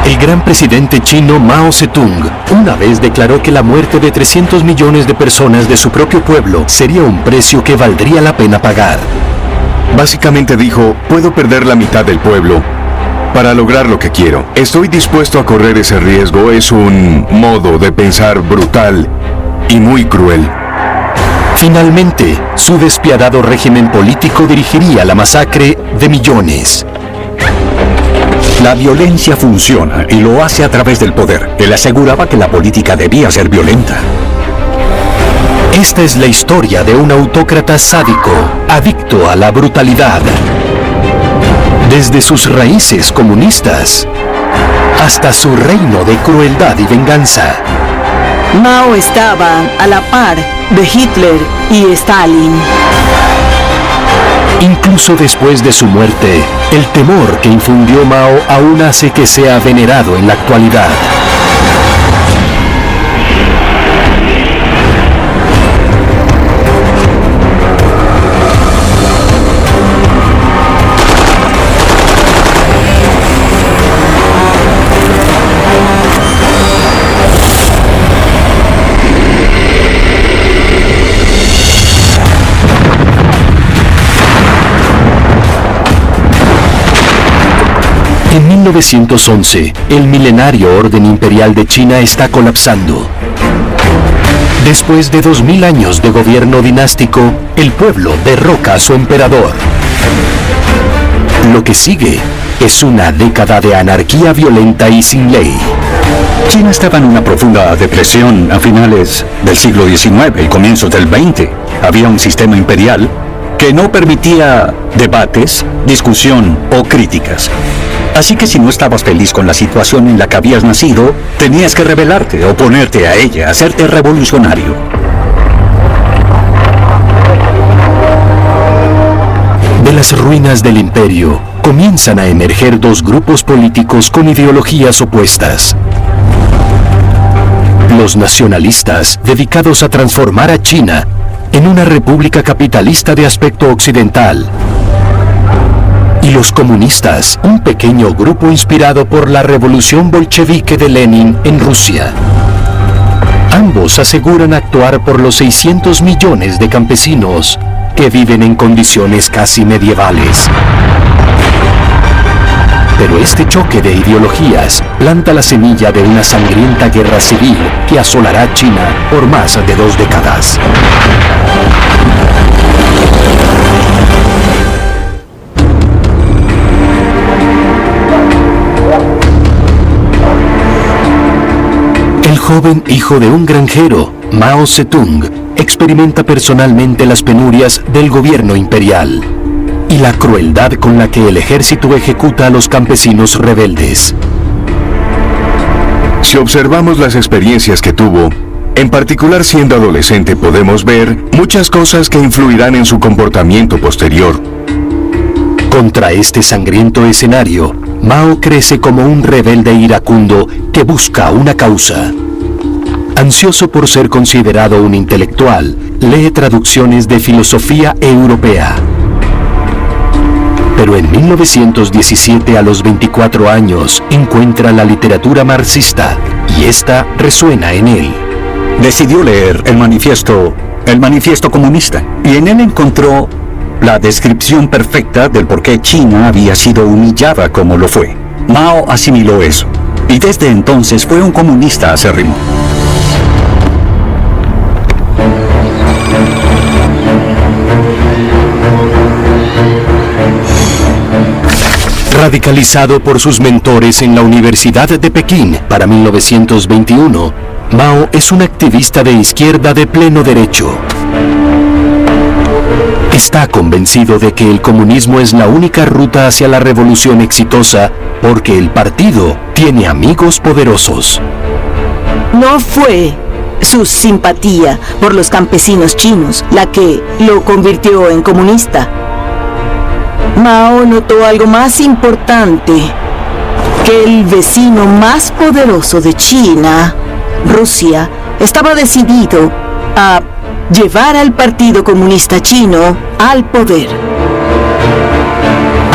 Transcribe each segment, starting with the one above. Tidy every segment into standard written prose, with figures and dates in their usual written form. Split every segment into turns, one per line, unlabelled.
El gran presidente chino Mao Zedong una vez declaró que la muerte de 300 millones de personas de su propio pueblo sería un precio que valdría la pena pagar.
Básicamente dijo, puedo perder la mitad del pueblo para lograr lo que quiero. Estoy dispuesto a correr ese riesgo. Es un modo de pensar brutal y muy cruel.
Finalmente, su despiadado régimen político dirigiría la masacre de millones.
La violencia funciona y lo hace a través del poder. Él aseguraba que la política debía ser violenta.
Esta es la historia de un autócrata sádico, adicto a la brutalidad. Desde sus raíces comunistas hasta su reino de crueldad y venganza.
Mao estaba a la par de Hitler y Stalin.
Incluso después de su muerte, el temor que infundió Mao aún hace que sea venerado en la actualidad. En 1911, el milenario orden imperial de China está colapsando. Después de 2000 años de gobierno dinástico, el pueblo derroca a su emperador. Lo que sigue es una década de anarquía violenta y sin ley.
China estaba en una profunda depresión a finales del siglo XIX y comienzos del XX. Había un sistema imperial que no permitía debates, discusión o críticas. Así que si no estabas feliz con la situación en la que habías nacido, tenías que rebelarte, oponerte a ella, hacerte revolucionario.
De las ruinas del imperio, comienzan a emerger dos grupos políticos con ideologías opuestas. Los nacionalistas, dedicados a transformar a China en una república capitalista de aspecto occidental. Y los comunistas, un pequeño grupo inspirado por la revolución bolchevique de Lenin en Rusia. Ambos aseguran actuar por los 600 millones de campesinos que viven en condiciones casi medievales. Pero este choque de ideologías planta la semilla de una sangrienta guerra civil que asolará China por más de 2 décadas. El joven hijo de un granjero, Mao Zedong, experimenta personalmente las penurias del gobierno imperial y la crueldad con la que el ejército ejecuta a los campesinos rebeldes.
Si observamos las experiencias que tuvo, en particular siendo adolescente, podemos ver muchas cosas que influirán en su comportamiento posterior.
Contra este sangriento escenario, Mao crece como un rebelde iracundo que busca una causa. Ansioso por ser considerado un intelectual, lee traducciones de filosofía europea. Pero en 1917, a los 24 años, encuentra la literatura marxista y esta resuena en él.
Decidió leer el manifiesto comunista y en él encontró la descripción perfecta del por qué China había sido humillada como lo fue. Mao asimiló eso y desde entonces fue un comunista acérrimo.
Radicalizado por sus mentores en la Universidad de Pekín para 1921, Mao es un activista de izquierda de pleno derecho. Está convencido de que el comunismo es la única ruta hacia la revolución exitosa porque el partido tiene amigos poderosos.
No fue su simpatía por los campesinos chinos la que lo convirtió en comunista. Mao notó algo más importante, que el vecino más poderoso de China, Rusia, estaba decidido a llevar al Partido Comunista Chino al poder.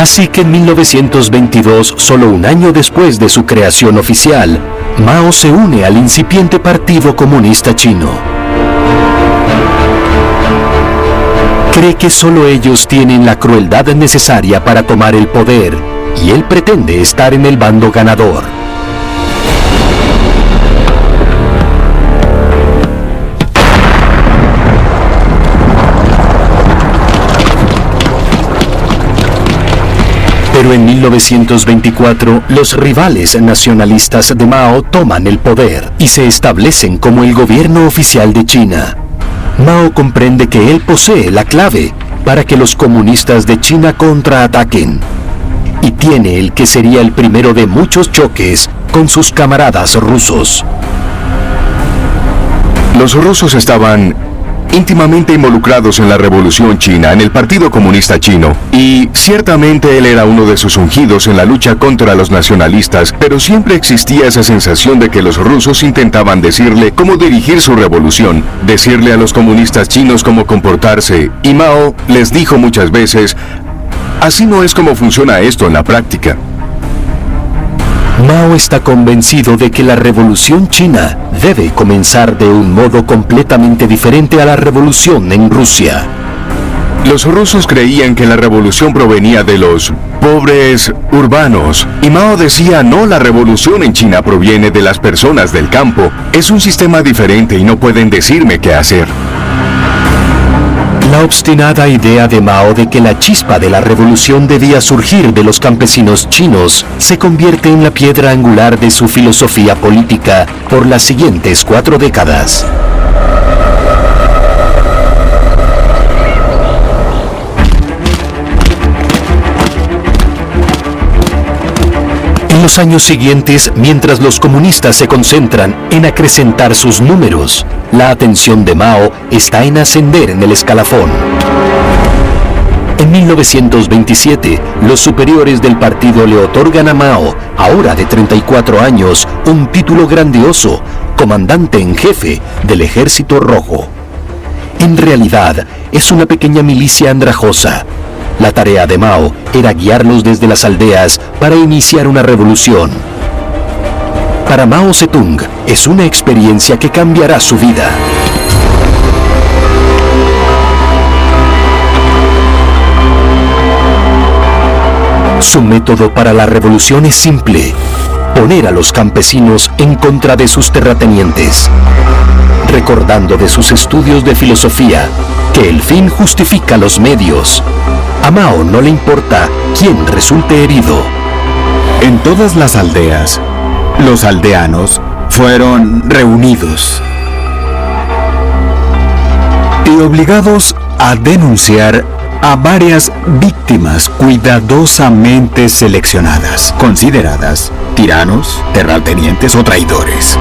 Así que en 1922, solo un año después de su creación oficial, Mao se une al incipiente Partido Comunista Chino. Cree que solo ellos tienen la crueldad necesaria para tomar el poder, y él pretende estar en el bando ganador. Pero en 1924, los rivales nacionalistas de Mao toman el poder y se establecen como el gobierno oficial de China. Mao comprende que él posee la clave para que los comunistas de China contraataquen, y tiene el que sería el primero de muchos choques con sus camaradas rusos.
Los rusos estaban íntimamente involucrados en la Revolución China, en el Partido Comunista Chino, y ciertamente él era uno de sus ungidos en la lucha contra los nacionalistas, pero siempre existía esa sensación de que los rusos intentaban decirle cómo dirigir su revolución, decirle a los comunistas chinos cómo comportarse, y Mao les dijo muchas veces: así no es como funciona esto en la práctica.
Mao está convencido de que la revolución china debe comenzar de un modo completamente diferente a la revolución en Rusia.
Los rusos creían que la revolución provenía de los pobres urbanos, y Mao decía: no, la revolución en China proviene de las personas del campo. Es un sistema diferente y no pueden decirme qué hacer.
La obstinada idea de Mao de que la chispa de la revolución debía surgir de los campesinos chinos se convierte en la piedra angular de su filosofía política por las siguientes 4 décadas. En los años siguientes, mientras los comunistas se concentran en acrecentar sus números, la atención de Mao está en ascender en el escalafón. En 1927, los superiores del partido le otorgan a Mao, ahora de 34 años, un título grandioso: comandante en jefe del Ejército Rojo. En realidad, es una pequeña milicia andrajosa. La tarea de Mao era guiarlos desde las aldeas para iniciar una revolución. Para Mao Zedong, es una experiencia que cambiará su vida. Su método para la revolución es simple: poner a los campesinos en contra de sus terratenientes. Recordando de sus estudios de filosofía que el fin justifica los medios, a Mao no le importa quién resulte herido.
En todas las aldeas, los aldeanos fueron reunidos y obligados a denunciar a varias víctimas cuidadosamente seleccionadas, consideradas tiranos, terratenientes o traidores.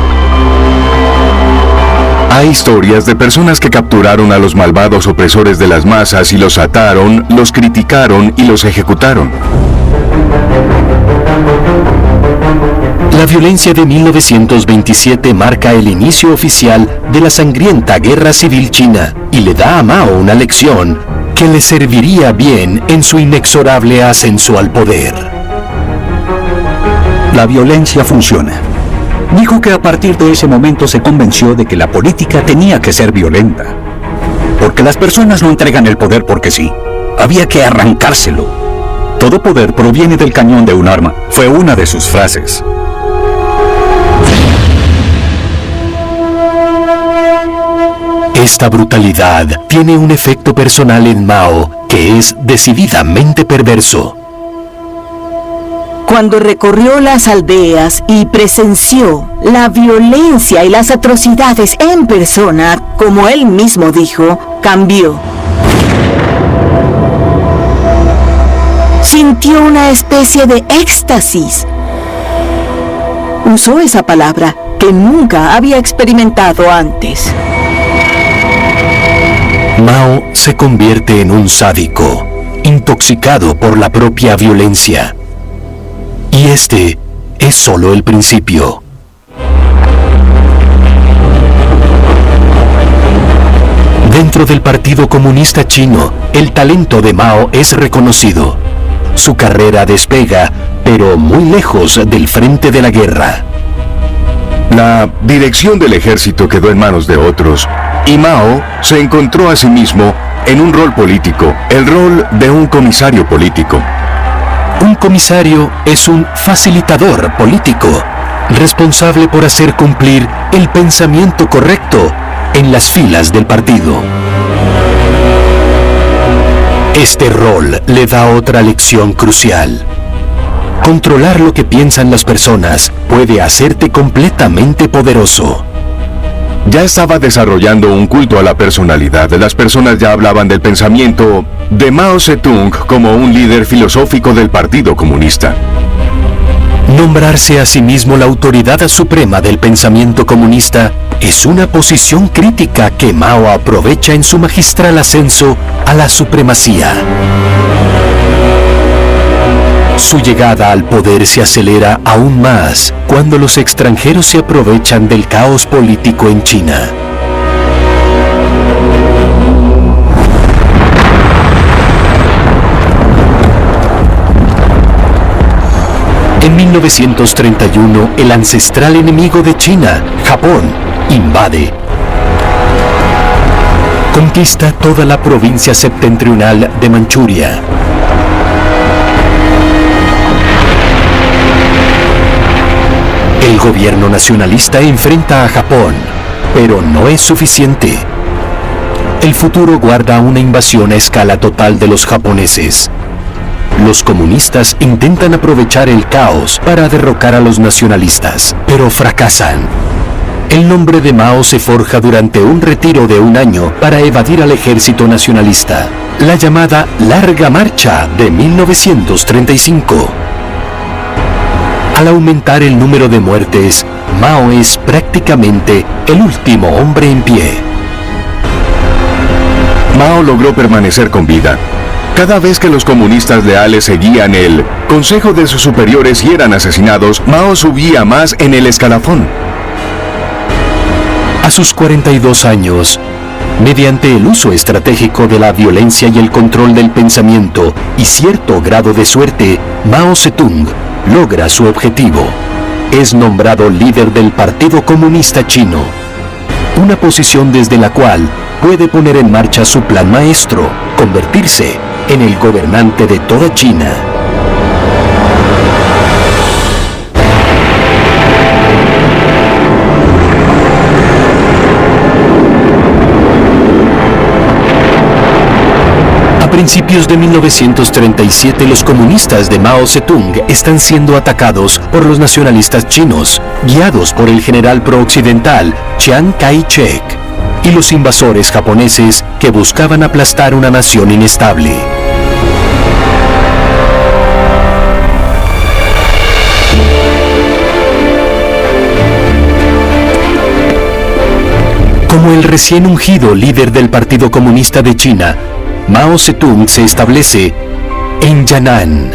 Hay historias de personas que capturaron a los malvados opresores de las masas y los ataron, los criticaron y los ejecutaron.
La violencia de 1927 marca el inicio oficial de la sangrienta guerra civil china y le da a Mao una lección que le serviría bien en su inexorable ascenso al poder.
La violencia funciona. Dijo que a partir de ese momento se convenció de que la política tenía que ser violenta. Porque las personas no entregan el poder porque sí. Había que arrancárselo. Todo poder proviene del cañón de un arma, fue una de sus frases.
Esta brutalidad tiene un efecto personal en Mao que es decididamente perverso.
Cuando recorrió las aldeas y presenció la violencia y las atrocidades en persona, como él mismo dijo, cambió. Sintió una especie de éxtasis. Usó esa palabra que nunca había experimentado antes.
Mao se convierte en un sádico, intoxicado por la propia violencia. Y este es solo el principio. Dentro del Partido Comunista Chino, el talento de Mao es reconocido. Su carrera despega, pero muy lejos del frente de la guerra.
La dirección del ejército quedó en manos de otros, y Mao se encontró a sí mismo en un rol político, el rol de un comisario político.
Un comisario es un facilitador político, responsable por hacer cumplir el pensamiento correcto en las filas del partido. Este rol le da otra lección crucial. Controlar lo que piensan las personas puede hacerte completamente poderoso.
Ya estaba desarrollando un culto a la personalidad. Las personas ya hablaban del pensamiento de Mao Zedong como un líder filosófico del Partido Comunista.
Nombrarse a sí mismo la autoridad suprema del pensamiento comunista es una posición crítica que Mao aprovecha en su magistral ascenso a la supremacía. Su llegada al poder se acelera aún más cuando los extranjeros se aprovechan del caos político en China. En 1931, el ancestral enemigo de China, Japón, invade. Conquista toda la provincia septentrional de Manchuria. El gobierno nacionalista enfrenta a Japón, pero no es suficiente. El futuro guarda una invasión a escala total de los japoneses. Los comunistas intentan aprovechar el caos para derrocar a los nacionalistas, pero fracasan. El nombre de Mao se forja durante un retiro de un año para evadir al ejército nacionalista, la llamada Larga Marcha de 1935. Al aumentar el número de muertes, Mao es prácticamente el último hombre en pie.
Mao logró permanecer con vida. Cada vez que los comunistas leales seguían el consejo de sus superiores y eran asesinados, Mao subía más en el escalafón.
A sus 42 años, mediante el uso estratégico de la violencia y el control del pensamiento y cierto grado de suerte, Mao Zedong logra su objetivo. Es nombrado líder del Partido Comunista Chino, una posición desde la cual puede poner en marcha su plan maestro, convertirse en el gobernante de toda China. A principios de 1937, los comunistas de Mao Zedong están siendo atacados por los nacionalistas chinos, guiados por el general pro-occidental Chiang Kai-shek, y los invasores japoneses que buscaban aplastar una nación inestable. Como el recién ungido líder del Partido Comunista de China, Mao Zedong se establece en Yan'an.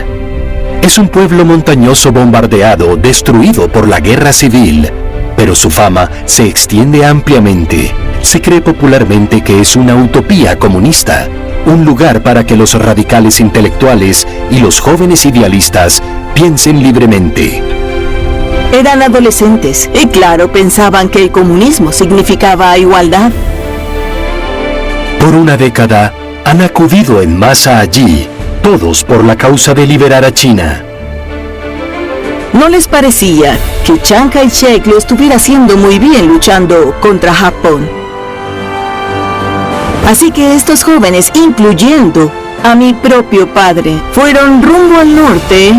Es un pueblo montañoso bombardeado, destruido por la guerra civil, pero su fama se extiende ampliamente. Se cree popularmente que es una utopía comunista, un lugar para que los radicales intelectuales y los jóvenes idealistas piensen libremente.
Eran adolescentes y claro, pensaban que el comunismo significaba igualdad.
Por una década, han acudido en masa allí, todos por la causa de liberar a China.
¿No les parecía que Chiang Kai-shek lo estuviera haciendo muy bien luchando contra Japón? Así que estos jóvenes, incluyendo a mi propio padre, fueron rumbo al norte,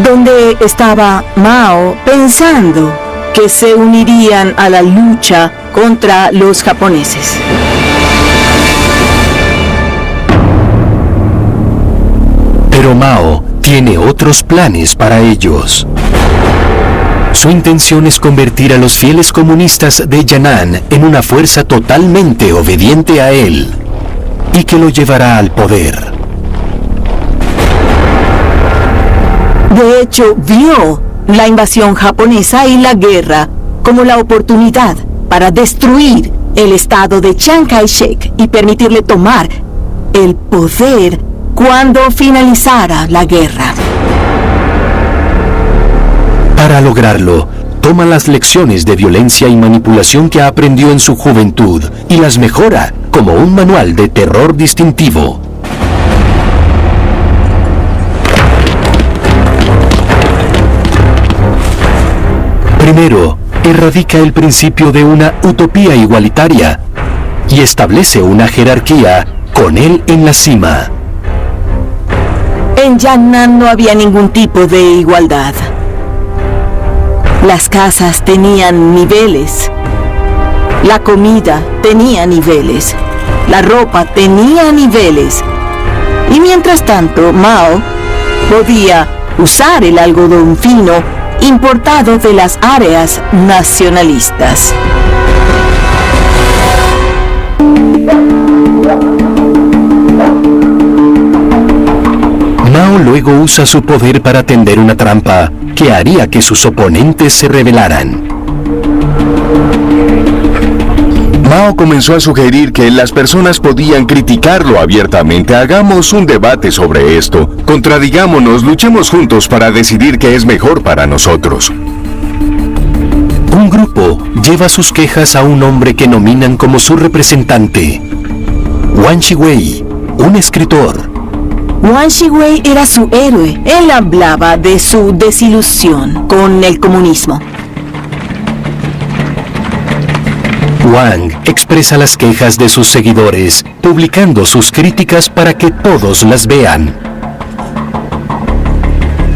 donde estaba Mao, pensando que se unirían a la lucha contra los japoneses.
Pero Mao tiene otros planes para ellos. Su intención es convertir a los fieles comunistas de Yan'an en una fuerza totalmente obediente a él y que lo llevará al poder.
De hecho, vio la invasión japonesa y la guerra como la oportunidad para destruir el estado de Chiang Kai-shek y permitirle tomar el poder cuando finalizara la guerra.
Para lograrlo, toma las lecciones de violencia y manipulación que aprendió en su juventud y las mejora como un manual de terror distintivo. Primero, erradica el principio de una utopía igualitaria y establece una jerarquía con él en la cima.
En Yangnan no había ningún tipo de igualdad. Las casas tenían niveles, la comida tenía niveles, la ropa tenía niveles. Y mientras tanto, Mao podía usar el algodón fino importado de las áreas nacionalistas.
Mao luego usa su poder para tender una trampa que haría que sus oponentes se rebelaran.
Mao comenzó a sugerir que las personas podían criticarlo abiertamente. Hagamos un debate sobre esto. Contradigámonos, luchemos juntos para decidir qué es mejor para nosotros.
Un grupo lleva sus quejas a un hombre que nominan como su representante, Wang Shiwei, un escritor.
Wang Shiwei era su héroe. Él hablaba de su desilusión con el comunismo.
Wang expresa las quejas de sus seguidores, publicando sus críticas para que todos las vean.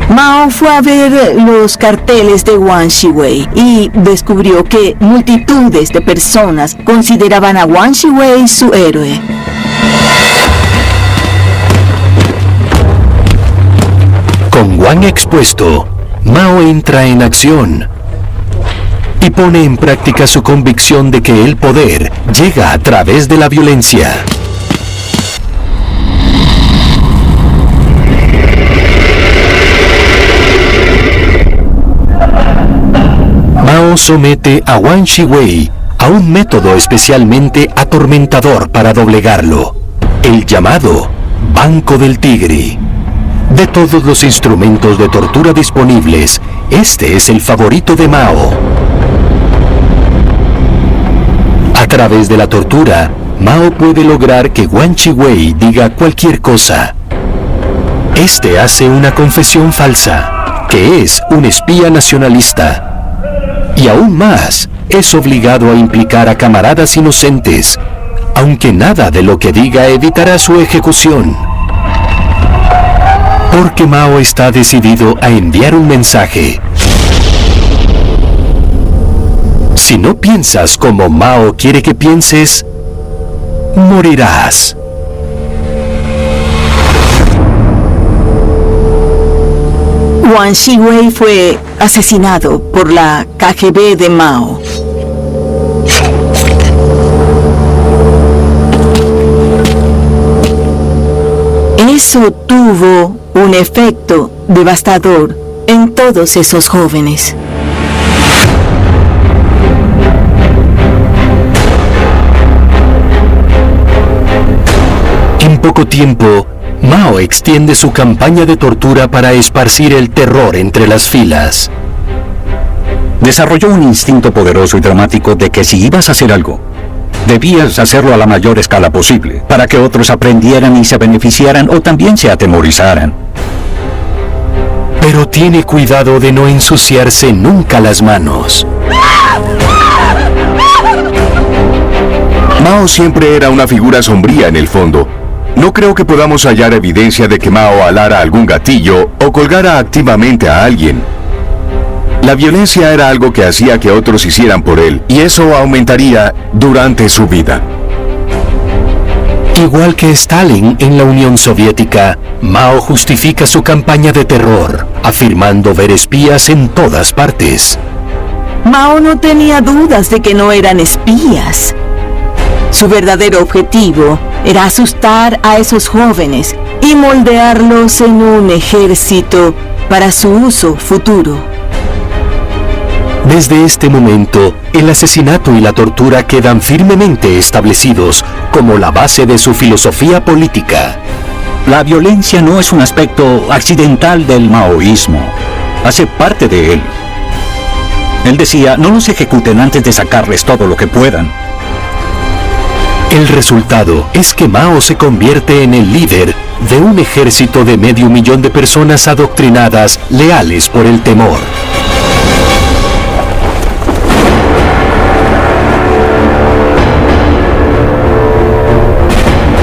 Mao fue a ver los carteles de Wang Shiwei y descubrió que multitudes de personas consideraban a Wang Shiwei su héroe.
Con Wang expuesto, Mao entra en acción y pone en práctica su convicción de que el poder llega a través de la violencia. Mao somete a Wang Shiwei a un método especialmente atormentador para doblegarlo, el llamado Banco del Tigre. De todos los instrumentos de tortura disponibles, este es el favorito de Mao. A través de la tortura, Mao puede lograr que Wang Shiwei diga cualquier cosa. Este hace una confesión falsa, que es un espía nacionalista. Y aún más, es obligado a implicar a camaradas inocentes, aunque nada de lo que diga evitará su ejecución. Porque Mao está decidido a enviar un mensaje. Si no piensas como Mao quiere que pienses, morirás.
Wang Shiwei fue asesinado por la KGB de Mao. Eso tuvo un efecto devastador en todos esos jóvenes.
En poco tiempo, Mao extiende su campaña de tortura para esparcir el terror entre las filas.
Desarrolló un instinto poderoso y dramático de que si ibas a hacer algo, debías hacerlo a la mayor escala posible, para que otros aprendieran y se beneficiaran o también se atemorizaran.
Pero tiene cuidado de no ensuciarse nunca las manos.
Mao siempre era una figura sombría en el fondo. No creo que podamos hallar evidencia de que Mao alara algún gatillo o colgara activamente a alguien. La violencia era algo que hacía que otros hicieran por él, y eso aumentaría durante su vida.
Igual que Stalin en la Unión Soviética, Mao justifica su campaña de terror, afirmando ver espías en todas partes.
Mao no tenía dudas de que no eran espías. Su verdadero objetivo era asustar a esos jóvenes y moldearlos en un ejército para su uso futuro.
Desde este momento, el asesinato y la tortura quedan firmemente establecidos como la base de su filosofía política.
La violencia no es un aspecto accidental del maoísmo. Hace parte de él. Él decía, no los ejecuten antes de sacarles todo lo que puedan.
El resultado es que Mao se convierte en el líder de un ejército de 500.000 de personas adoctrinadas, leales por el temor.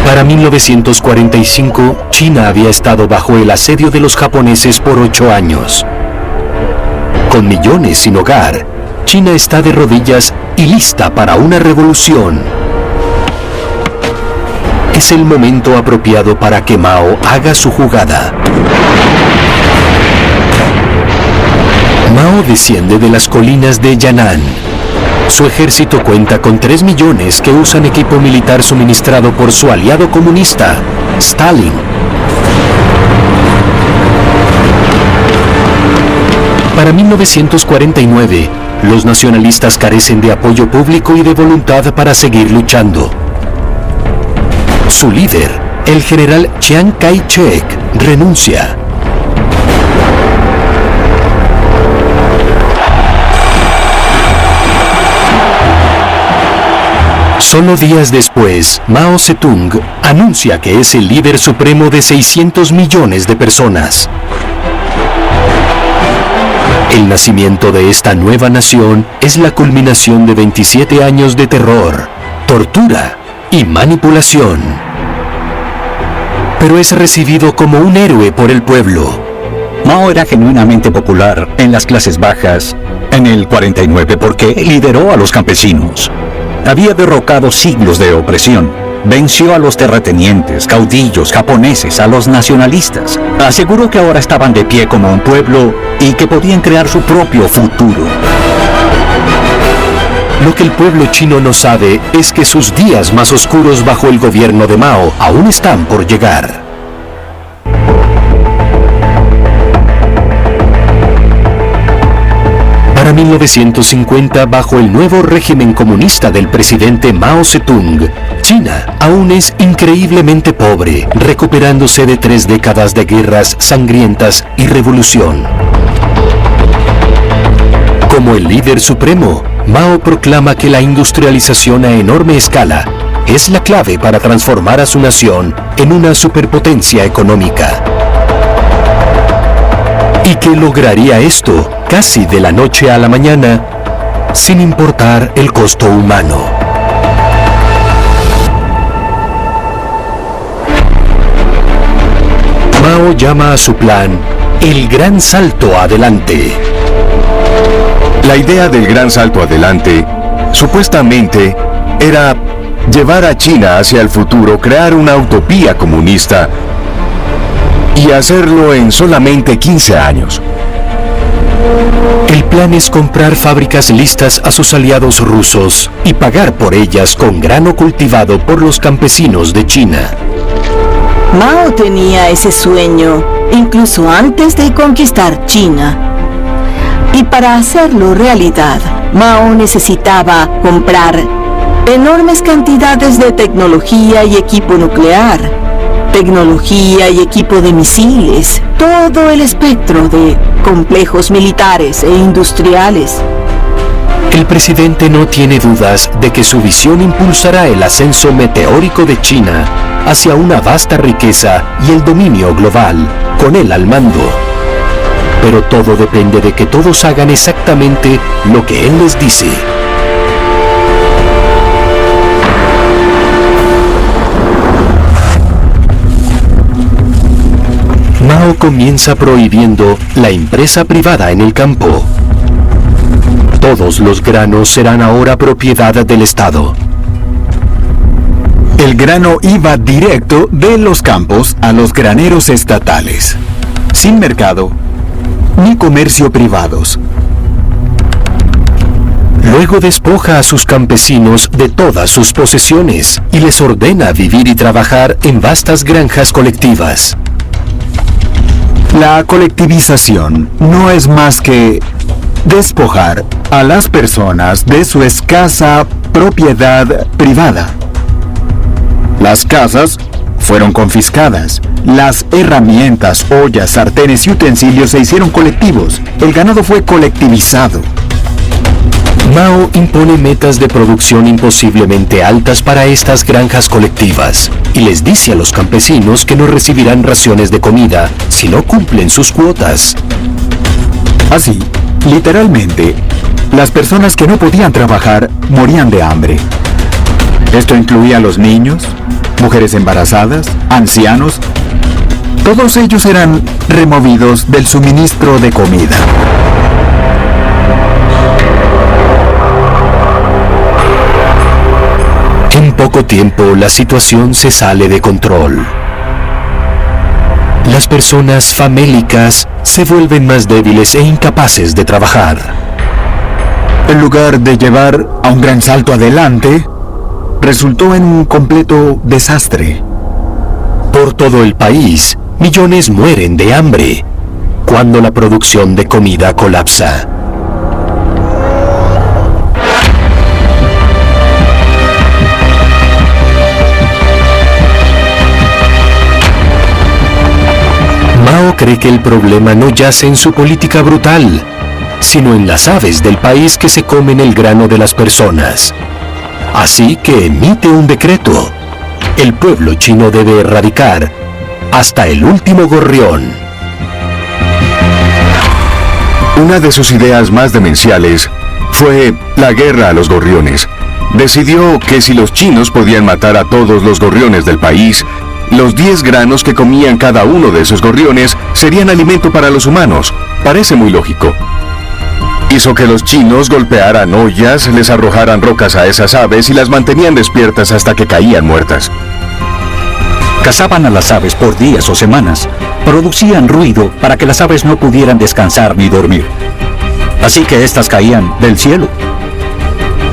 Para 1945, China había estado bajo el asedio de los japoneses por 8 años. Con millones sin hogar, China está de rodillas y lista para una revolución. Es el momento apropiado para que Mao haga su jugada. Mao desciende de las colinas de Yan'an. Su ejército cuenta con 3 millones que usan equipo militar suministrado por su aliado comunista, Stalin. Para 1949, los nacionalistas carecen de apoyo público y de voluntad para seguir luchando. Su líder, el general Chiang Kai-shek, renuncia. Solo días después, Mao Zedong anuncia que es el líder supremo de 600 millones de personas. El nacimiento de esta nueva nación es la culminación de 27 años de terror, tortura y manipulación. Pero es recibido como un héroe por el pueblo.
Mao era genuinamente popular en las clases bajas en el 49 porque lideró a los campesinos. Había derrocado siglos de opresión. Venció a los terratenientes, caudillos, japoneses, a los nacionalistas. Aseguró que ahora estaban de pie como un pueblo y que podían crear su propio futuro.
Lo que el pueblo chino no sabe es que sus días más oscuros bajo el gobierno de Mao aún están por llegar. Para 1950, bajo el nuevo régimen comunista del presidente Mao Zedong, China aún es increíblemente pobre, recuperándose de 3 décadas de guerras sangrientas y revolución. Como el líder supremo, Mao proclama que la industrialización a enorme escala es la clave para transformar a su nación en una superpotencia económica. Y que lograría esto casi de la noche a la mañana, sin importar el costo humano. Mao llama a su plan el Gran Salto Adelante.
La idea del Gran Salto Adelante, supuestamente, era llevar a China hacia el futuro, crear una utopía comunista y hacerlo en solamente 15 años.
El plan es comprar fábricas listas a sus aliados rusos y pagar por ellas con grano cultivado por los campesinos de China.
Mao tenía ese sueño incluso antes de conquistar China. Y para hacerlo realidad, Mao necesitaba comprar enormes cantidades de tecnología y equipo nuclear, tecnología y equipo de misiles, todo el espectro de complejos militares e industriales.
El presidente no tiene dudas de que su visión impulsará el ascenso meteórico de China hacia una vasta riqueza y el dominio global, con él al mando. Pero todo depende de que todos hagan exactamente lo que él les dice. Mao comienza prohibiendo la empresa privada en el campo. Todos los granos serán ahora propiedad del Estado.
El grano iba directo de los campos a los graneros estatales, sin mercado ni comercio privados.
Luego despoja a sus campesinos de todas sus posesiones y les ordena vivir y trabajar en vastas granjas colectivas.
La colectivización no es más que despojar a las personas de su escasa propiedad privada. Las casas fueron confiscadas. Las herramientas, ollas, sartenes y utensilios se hicieron colectivos. El ganado fue colectivizado.
Mao impone metas de producción imposiblemente altas para estas granjas colectivas y les dice a los campesinos que no recibirán raciones de comida si no cumplen sus cuotas.
Así, literalmente, las personas que no podían trabajar morían de hambre. Esto incluía a los niños, mujeres embarazadas, ancianos. Todos ellos eran removidos del suministro de comida.
En poco tiempo, la situación se sale de control. Las personas famélicas se vuelven más débiles e incapaces de trabajar.
En lugar de llevar a un gran salto adelante, resultó en un completo desastre.
Por todo el país, millones mueren de hambre cuando la producción de comida colapsa. Mao cree que el problema no yace en su política brutal, sino en las aves del país que se comen el grano de las personas. Así que emite un decreto. El pueblo chino debe erradicar hasta el último gorrión.
Una de sus ideas más demenciales fue la guerra a los gorriones. Decidió que si los chinos podían matar a todos los gorriones del país, los 10 granos que comían cada uno de esos gorriones serían alimento para los humanos. Parece muy lógico. Hizo que los chinos golpearan ollas, les arrojaran rocas a esas aves y las mantenían despiertas hasta que caían muertas.
Cazaban a las aves por días o semanas. Producían ruido para que las aves no pudieran descansar ni dormir. Así que éstas caían del cielo.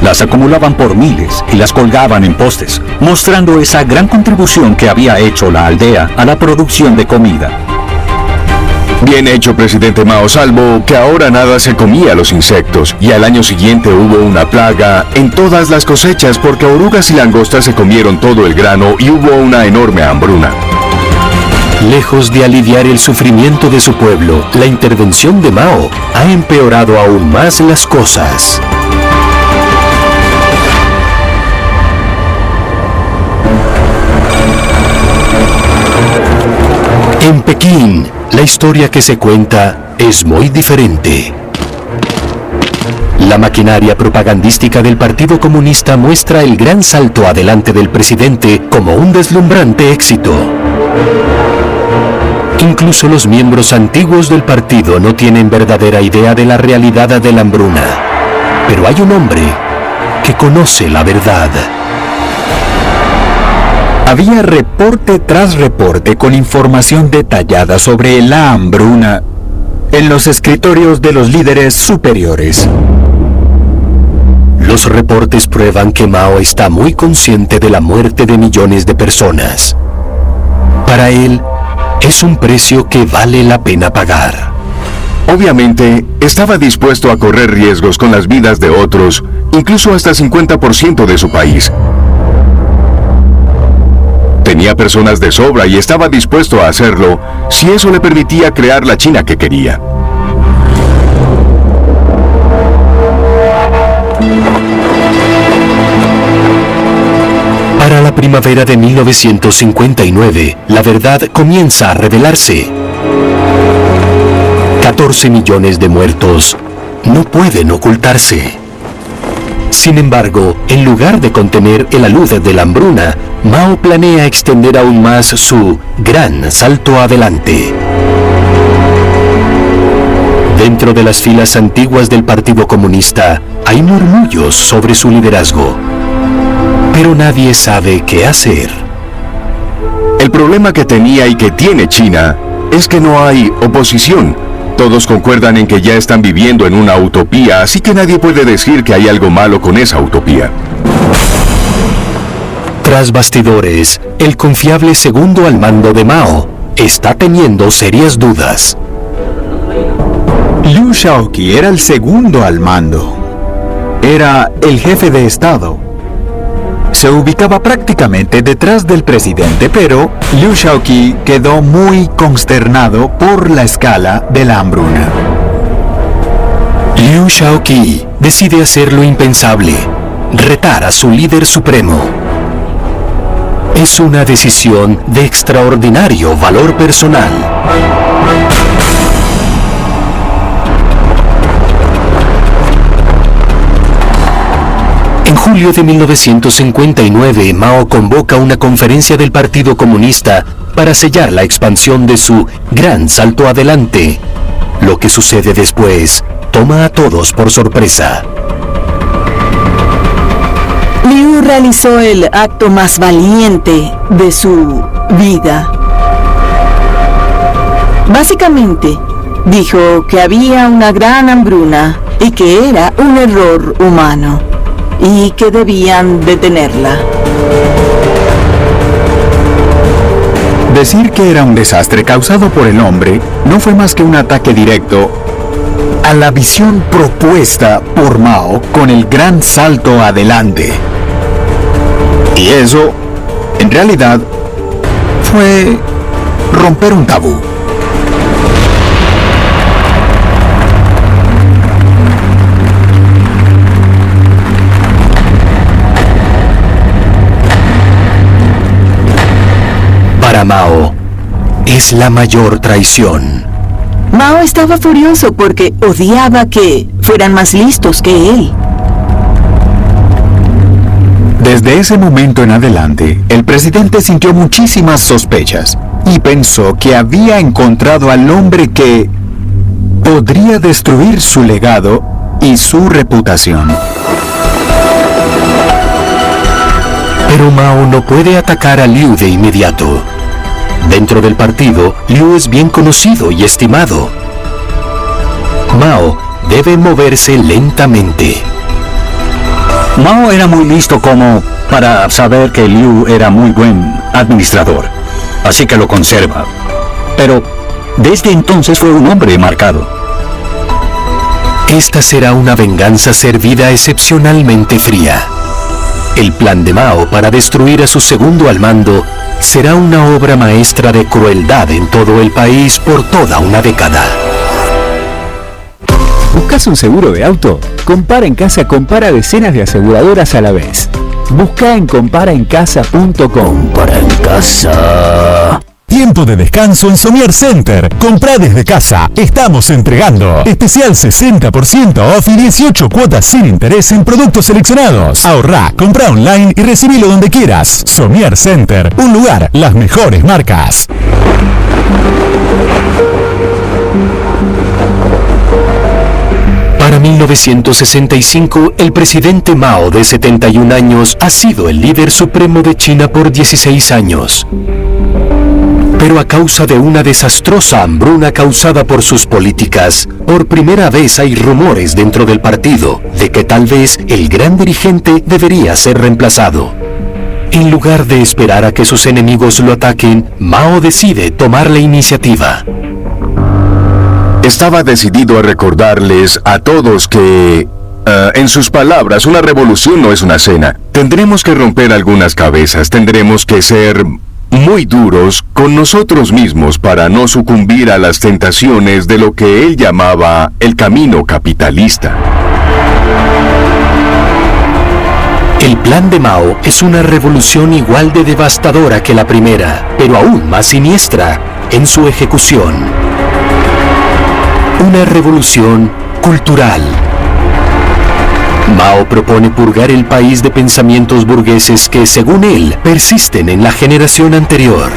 Las acumulaban por miles y las colgaban en postes, mostrando esa gran contribución que había hecho la aldea a la producción de comida.
Bien hecho, presidente Mao, salvo que ahora nada se comía a los insectos, y al año siguiente hubo una plaga en todas las cosechas porque orugas y langostas se comieron todo el grano y hubo una enorme hambruna.
Lejos de aliviar el sufrimiento de su pueblo, la intervención de Mao ha empeorado aún más las cosas. En Pekín, la historia que se cuenta es muy diferente. La maquinaria propagandística del Partido Comunista muestra el gran salto adelante del presidente como un deslumbrante éxito. Incluso los miembros antiguos del partido no tienen verdadera idea de la realidad de la hambruna. Pero hay un hombre que conoce la verdad.
Había reporte tras reporte con información detallada sobre la hambruna en los escritorios de los líderes superiores.
Los reportes prueban que Mao está muy consciente de la muerte de millones de personas. Para él, es un precio que vale la pena pagar.
Obviamente, estaba dispuesto a correr riesgos con las vidas de otros, incluso hasta 50% de su país. Tenía personas de sobra y estaba dispuesto a hacerlo si eso le permitía crear la China que quería.
Para la primavera de 1959, la verdad comienza a revelarse. 14 millones de muertos no pueden ocultarse. Sin embargo, en lugar de contener el alud de la hambruna, Mao planea extender aún más su gran salto adelante. Dentro de las filas antiguas del Partido Comunista, hay murmullos sobre su liderazgo. Pero nadie sabe qué hacer.
El problema que tenía y que tiene China es que no hay oposición. Todos concuerdan en que ya están viviendo en una utopía, así que nadie puede decir que hay algo malo con esa utopía.
Tras bastidores, el confiable segundo al mando de Mao está teniendo serias dudas.
Liu Shaoqi era el segundo al mando. Era el jefe de Estado. se ubicaba prácticamente detrás del presidente, pero Liu Shaoqi quedó muy consternado por la escala de la hambruna.
Liu Shaoqi decide hacer lo impensable, retar a su líder supremo. Es una decisión de extraordinario valor personal. En julio de 1959, Mao convoca una conferencia del Partido Comunista para sellar la expansión de su gran salto adelante. Lo que sucede después toma a todos por sorpresa.
Liu realizó el acto más valiente de su vida. Básicamente, dijo que había una gran hambruna y que era un error humano y que debían detenerla.
Decir que era un desastre causado por el hombre no fue más que un ataque directo a la visión propuesta por Mao con el gran salto adelante. Y eso, en realidad, fue romper un tabú.
Para Mao, es la mayor traición.
Mao estaba furioso porque odiaba que fueran más listos que él.
Desde ese momento en adelante, el presidente sintió muchísimas sospechas y pensó que había encontrado al hombre que podría destruir su legado y su reputación.
Pero Mao no puede atacar a Liu de inmediato. Dentro del partido, Liu es bien conocido y estimado. Mao debe moverse lentamente.
Mao era muy listo como para saber que Liu era muy buen administrador, así que lo conserva. Pero desde entonces fue un hombre marcado.
Esta será una venganza servida excepcionalmente fría. El plan de Mao para destruir a su segundo al mando será una obra maestra de crueldad en todo el país por toda una década.
¿Buscas un seguro de auto? Compara en Casa compara decenas de aseguradoras a la vez. Busca en comparaencasa.com.
Compara en Casa.
Tiempo de descanso en Somier Center. Comprá desde casa. Estamos entregando especial 60% off y 18 cuotas sin interés en productos seleccionados. Ahorrá, comprá online y recibilo donde quieras. Somier Center, un lugar, las mejores marcas.
Para 1965, el presidente Mao, de 71 años, ha sido el líder supremo de China por 16 años. Pero a causa de una desastrosa hambruna causada por sus políticas, por primera vez hay rumores dentro del partido de que tal vez el gran dirigente debería ser reemplazado. En lugar de esperar a que sus enemigos lo ataquen, Mao decide tomar la iniciativa.
Estaba decidido a recordarles a todos que, en sus palabras, una revolución no es una cena. Tendremos que romper algunas cabezas, tendremos que ser muy duros con nosotros mismos para no sucumbir a las tentaciones de lo que él llamaba el camino capitalista.
El plan de Mao es una revolución igual de devastadora que la primera, pero aún más siniestra en su ejecución. Una revolución cultural. Mao propone purgar el país de pensamientos burgueses que, según él, persisten en la generación anterior.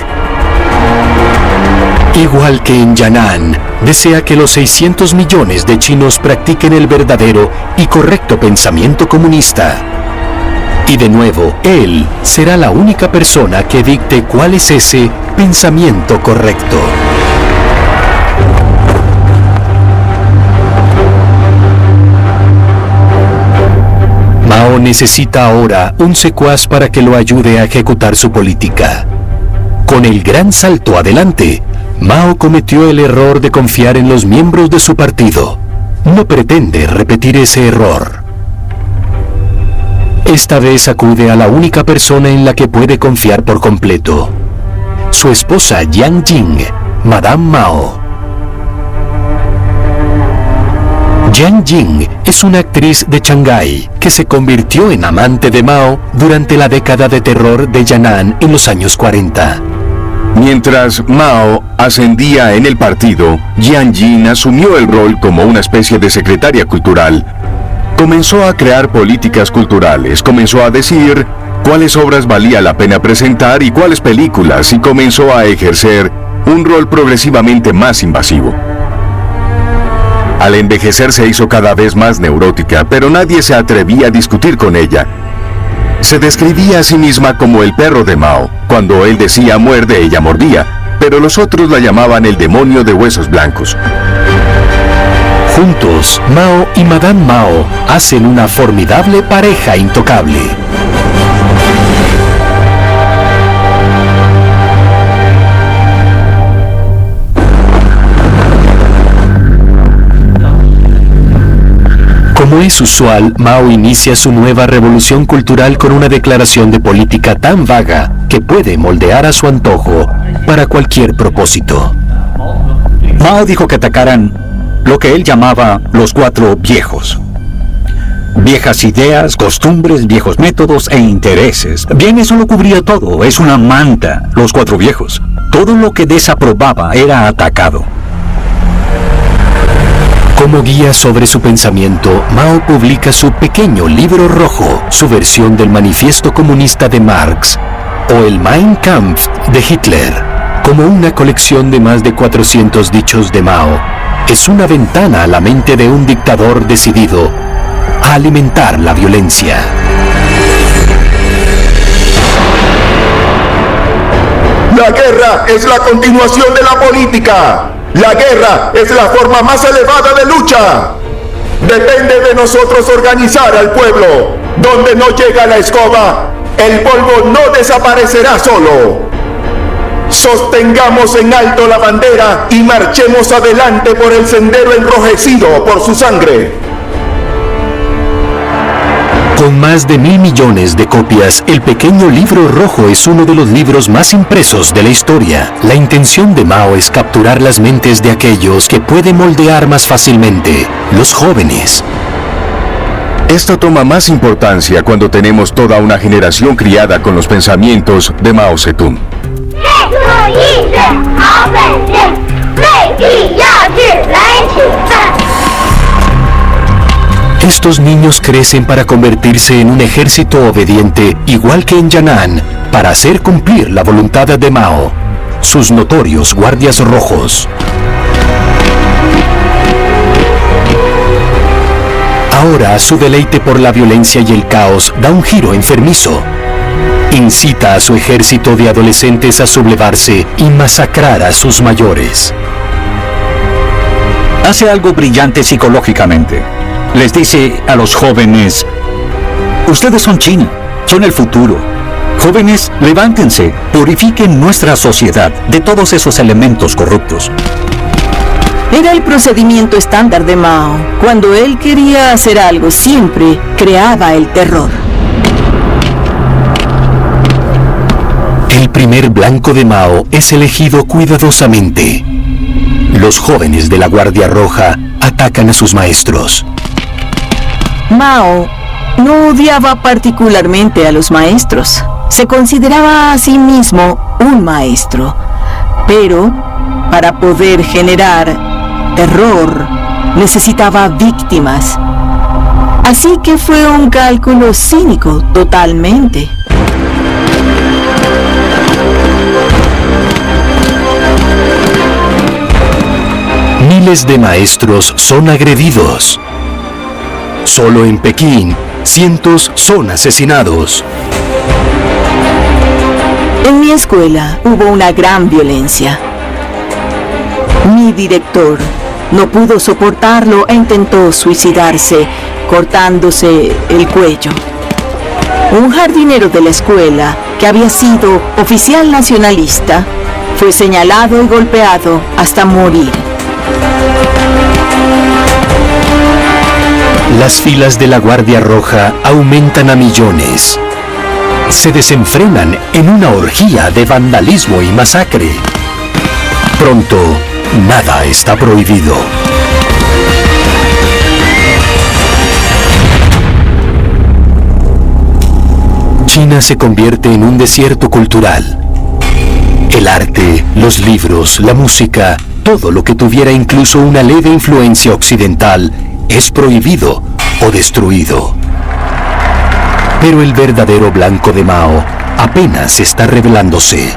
Igual que en Yan'an, desea que los 600 millones de chinos practiquen el verdadero y correcto pensamiento comunista. Y de nuevo, él será la única persona que dicte cuál es ese pensamiento correcto. Mao necesita ahora un secuaz para que lo ayude a ejecutar su política. Con el gran salto adelante, Mao cometió el error de confiar en los miembros de su partido. No pretende repetir ese error. Esta vez acude a la única persona en la que puede confiar por completo: su esposa Jiang Jing, Madame Mao. Jiang Jing es una actriz de Shanghái que se convirtió en amante de Mao durante la década de terror de Yan'an en los años 40.
Mientras Mao ascendía en el partido, Jiang Jing asumió el rol como una especie de secretaria cultural. Comenzó a crear políticas culturales, comenzó a decir cuáles obras valía la pena presentar y cuáles películas, y comenzó a ejercer un rol progresivamente más invasivo. Al envejecer se hizo cada vez más neurótica, pero nadie se atrevía a discutir con ella. Se describía a sí misma como el perro de Mao. Cuando él decía muerde, ella mordía, pero los otros la llamaban el demonio de huesos blancos.
Juntos, Mao y Madame Mao hacen una formidable pareja intocable. Como es usual, Mao inicia su nueva revolución cultural con una declaración de política tan vaga que puede moldear a su antojo para cualquier propósito.
Mao dijo que atacaran lo que él llamaba los 4 viejos. Viejas ideas, costumbres, viejos métodos e intereses. Bien, eso lo cubría todo, es una manta, los 4 viejos. Todo lo que desaprobaba era atacado.
Como guía sobre su pensamiento, Mao publica su pequeño libro rojo, su versión del Manifiesto Comunista de Marx, o el Mein Kampf de Hitler. Como una colección de más de 400 dichos de Mao, es una ventana a la mente de un dictador decidido a alimentar la violencia.
La guerra es la continuación de la política. La guerra es la forma más elevada de lucha. Depende de nosotros organizar al pueblo. Donde no llega la escoba, el polvo no desaparecerá solo. Sostengamos en alto la bandera y marchemos adelante por el sendero enrojecido por su sangre.
Con más de 1.000 millones de copias, el pequeño libro rojo es uno de los libros más impresos de la historia. La intención de Mao es capturar las mentes de aquellos que puede moldear más fácilmente, los jóvenes.
Esto toma más importancia cuando tenemos toda una generación criada con los pensamientos de Mao Zedong.
Estos niños crecen para convertirse en un ejército obediente, igual que en Yan'an, para hacer cumplir la voluntad de Mao, sus notorios guardias rojos. Ahora su deleite por la violencia y el caos da un giro enfermizo. Incita a su ejército de adolescentes a sublevarse y masacrar a sus mayores.
Hace algo brillante psicológicamente. Les dice a los jóvenes: ustedes son China, son el futuro. Jóvenes, levántense, purifiquen nuestra sociedad de todos esos elementos corruptos.
Era el procedimiento estándar de Mao. Cuando él quería hacer algo, siempre creaba el terror.
El primer blanco de Mao es elegido cuidadosamente. Los jóvenes de la Guardia Roja atacan a sus maestros.
Mao no odiaba particularmente a los maestros. Se consideraba a sí mismo un maestro. Pero, para poder generar terror, necesitaba víctimas. Así que fue un cálculo cínico totalmente.
Miles de maestros son agredidos. Solo en Pekín, cientos son asesinados.
En mi escuela hubo una gran violencia. Mi director no pudo soportarlo e intentó suicidarse, cortándose el cuello. Un jardinero de la escuela, que había sido oficial nacionalista, fue señalado y golpeado hasta morir.
Las filas de la Guardia Roja aumentan a millones. Se desenfrenan en una orgía de vandalismo y masacre. Pronto, nada está prohibido. China se convierte en un desierto cultural. El arte, los libros, la música, todo lo que tuviera incluso una leve influencia occidental es prohibido o destruido. Pero el verdadero blanco de Mao apenas está revelándose.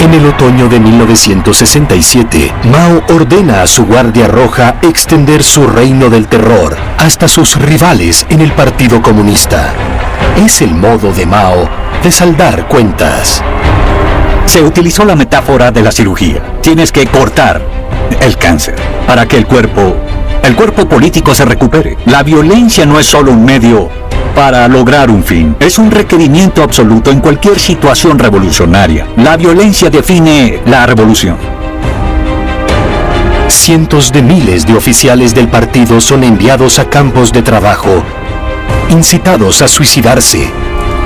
En el otoño de 1967, Mao ordena a su Guardia Roja extender su reino del terror hasta sus rivales en el Partido Comunista. Es el modo de Mao de saldar cuentas.
Se utilizó la metáfora de la cirugía. Tienes que cortar el cáncer para que el cuerpo político se recupere. La violencia no es solo un medio para lograr un fin. Es un requerimiento absoluto en cualquier situación revolucionaria. La violencia define la revolución.
Cientos de miles de oficiales del partido son enviados a campos de trabajo, incitados a suicidarse,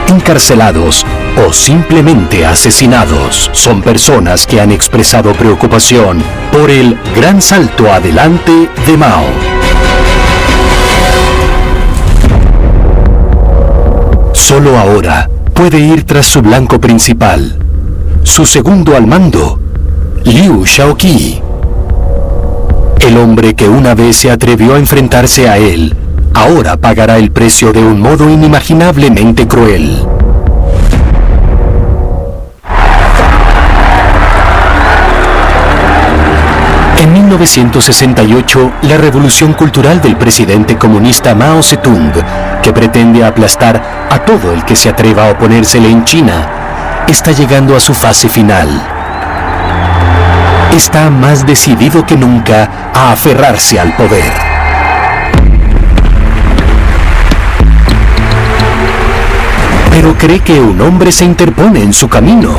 encarcelados o simplemente asesinados. Son personas que han expresado preocupación por el gran salto adelante de Mao. Solo ahora puede ir tras su blanco principal, su segundo al mando, Liu Shaoqi. El hombre que una vez se atrevió a enfrentarse a él, ahora pagará el precio de un modo inimaginablemente cruel. En 1968, la revolución cultural del presidente comunista Mao Zedong, que pretende aplastar a todo el que se atreva a oponérsele en China, está llegando a su fase final. Está más decidido que nunca a aferrarse al poder. Pero cree que un hombre se interpone en su camino.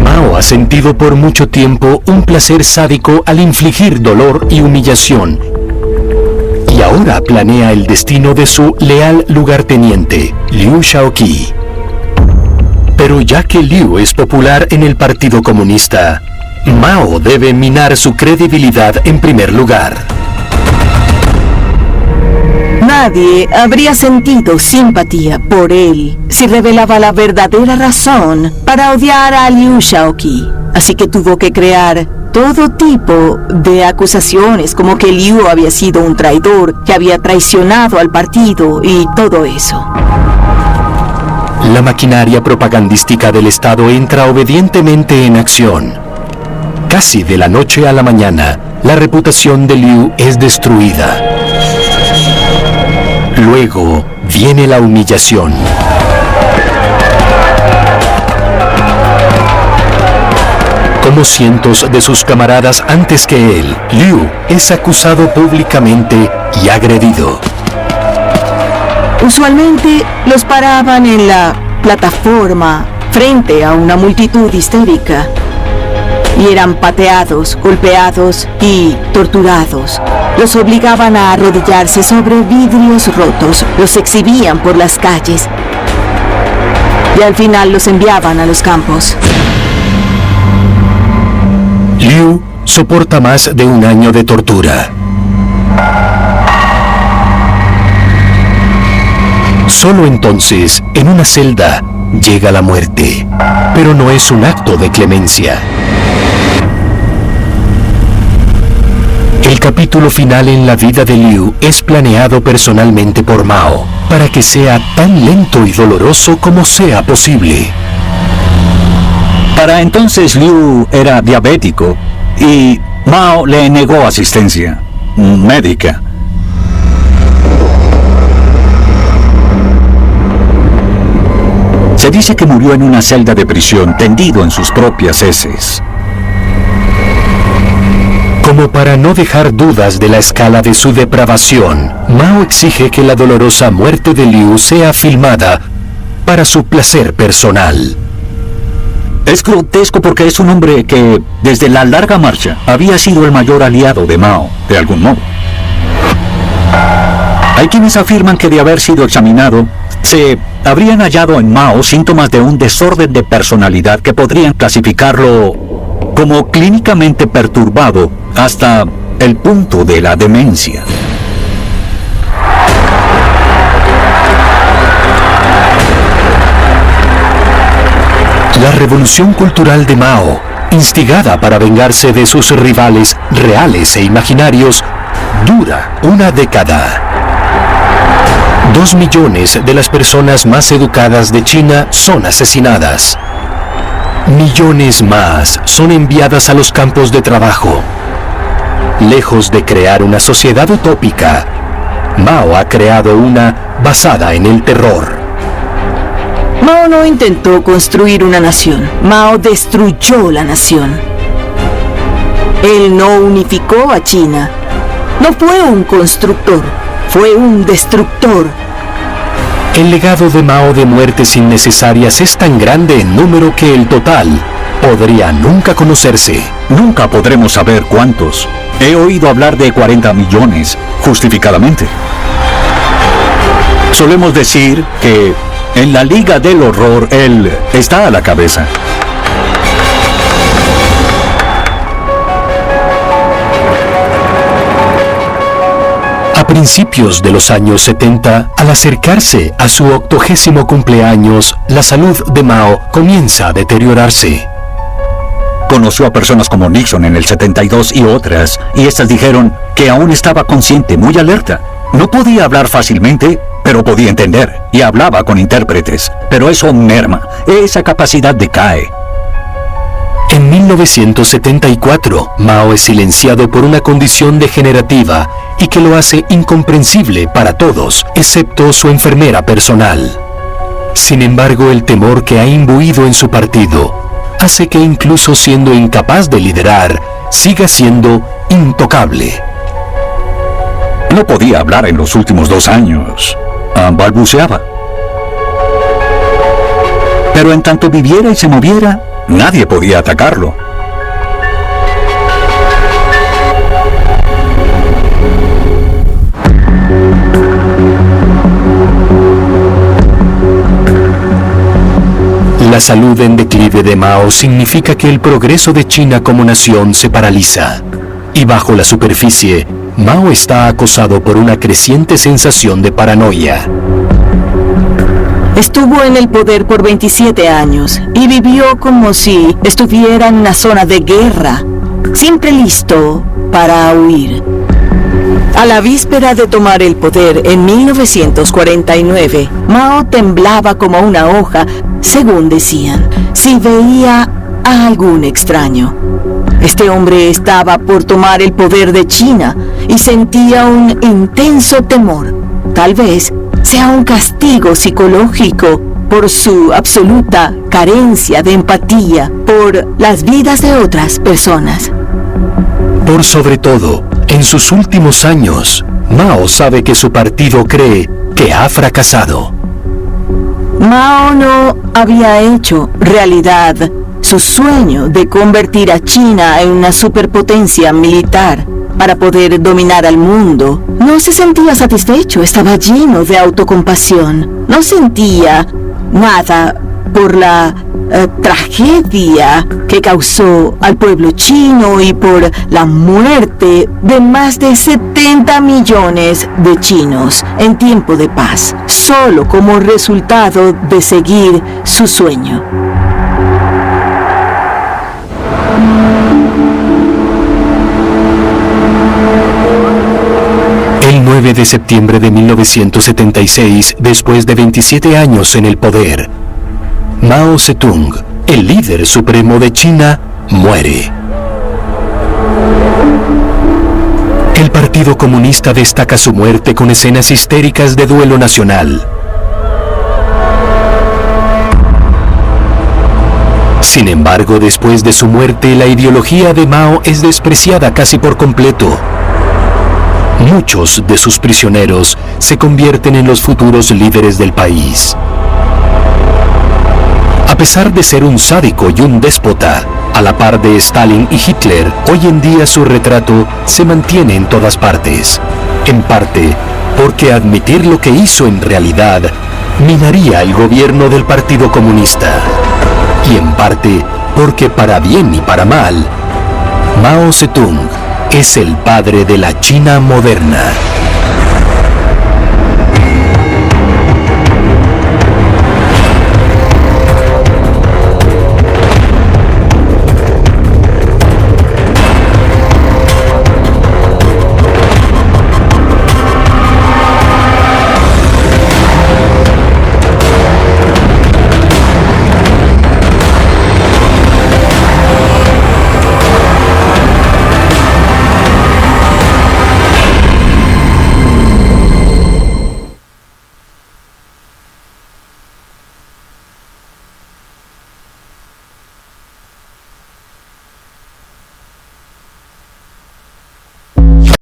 Mao ha sentido por mucho tiempo un placer sádico al infligir dolor y humillación. Y ahora planea el destino de su leal lugarteniente, Liu Shaoqi. Pero ya que Liu es popular en el Partido Comunista, Mao debe minar su credibilidad en primer lugar.
Nadie habría sentido simpatía por él si revelaba la verdadera razón para odiar a Liu Shaoqi. Así que tuvo que crear todo tipo de acusaciones, como que Liu había sido un traidor, que había traicionado al partido y todo eso.
La maquinaria propagandística del Estado entra obedientemente en acción. Casi de la noche a la mañana, la reputación de Liu es destruida. Luego viene la humillación. Como cientos de sus camaradas antes que él, Liu es acusado públicamente y agredido.
Usualmente los paraban en la plataforma frente a una multitud histérica y eran pateados, golpeados y torturados. Los obligaban a arrodillarse sobre vidrios rotos, los exhibían por las calles y al final los enviaban a los campos.
Liu soporta más de un año de tortura. Solo entonces, en una celda, llega la muerte. Pero no es un acto de clemencia. El capítulo final en la vida de Liu es planeado personalmente por Mao, para que sea tan lento y doloroso como sea posible.
Para entonces Liu era diabético y Mao le negó asistencia médica. Se dice que murió en una celda de prisión, tendido en sus propias heces.
Como para no dejar dudas de la escala de su depravación, Mao exige que la dolorosa muerte de Liu sea filmada para su placer personal.
Es grotesco porque es un hombre que, desde la larga marcha, había sido el mayor aliado de Mao, de algún modo. Hay quienes afirman que de haber sido examinado, se habrían hallado en Mao síntomas de un desorden de personalidad que podrían clasificarlo como clínicamente perturbado hasta el punto de la demencia.
La revolución cultural de Mao, instigada para vengarse de sus rivales reales e imaginarios, dura una década. 2 millones de las personas más educadas de China son asesinadas. Millones más son enviadas a los campos de trabajo. Lejos de crear una sociedad utópica, Mao ha creado una basada en el terror.
Mao no intentó construir una nación. Mao destruyó la nación. Él no unificó a China. No fue un constructor, fue un destructor.
El legado de Mao de muertes innecesarias es tan grande en número que el total podría nunca conocerse.
Nunca podremos saber cuántos. He oído hablar de 40 millones, justificadamente. Solemos decir que en la Liga del Horror él está a la cabeza.
A principios de los años 70, al acercarse a su 80º cumpleaños, la salud de Mao comienza a deteriorarse.
Conoció a personas como Nixon en el 72 y otras, y estas dijeron que aún estaba consciente, muy alerta. No podía hablar fácilmente, pero podía entender, y hablaba con intérpretes. Pero eso merma, esa capacidad decae.
En 1974, Mao es silenciado por una condición degenerativa y que lo hace incomprensible para todos, excepto su enfermera personal. Sin embargo, el temor que ha imbuido en su partido hace que, incluso siendo incapaz de liderar, siga siendo intocable.
No podía hablar en los últimos 2 años. Balbuceaba. Pero en tanto viviera y se moviera, nadie podía atacarlo.
La salud en declive de Mao significa que el progreso de China como nación se paraliza. Y bajo la superficie, Mao está acosado por una creciente sensación de paranoia.
Estuvo en el poder por 27 años y vivió como si estuviera en una zona de guerra, siempre listo para huir. A la víspera de tomar el poder en 1949, Mao temblaba como una hoja, según decían, si veía a algún extraño. Este hombre estaba por tomar el poder de China y sentía un intenso temor. Tal vez sea un castigo psicológico por su absoluta carencia de empatía por las vidas de otras personas.
Por sobre todo, en sus últimos años, Mao sabe que su partido cree que ha fracasado.
Mao no había hecho realidad su sueño de convertir a China en una superpotencia militar para poder dominar al mundo. No se sentía satisfecho, estaba lleno de autocompasión. No sentía nada por la tragedia que causó al pueblo chino y por la muerte de más de 70 millones de chinos en tiempo de paz, solo como resultado de seguir su sueño.
El 9 de septiembre de 1976, después de 27 años en el poder, Mao Zedong, el líder supremo de China, muere. El Partido Comunista destaca su muerte con escenas histéricas de duelo nacional. Sin embargo, después de su muerte, la ideología de Mao es despreciada casi por completo. Muchos de sus prisioneros se convierten en los futuros líderes del país. A pesar de ser un sádico y un déspota, a la par de Stalin y Hitler, hoy en día su retrato se mantiene en todas partes. En parte, porque admitir lo que hizo en realidad minaría el gobierno del Partido Comunista. Y en parte, porque para bien y para mal, Mao Zedong es el padre de la China moderna.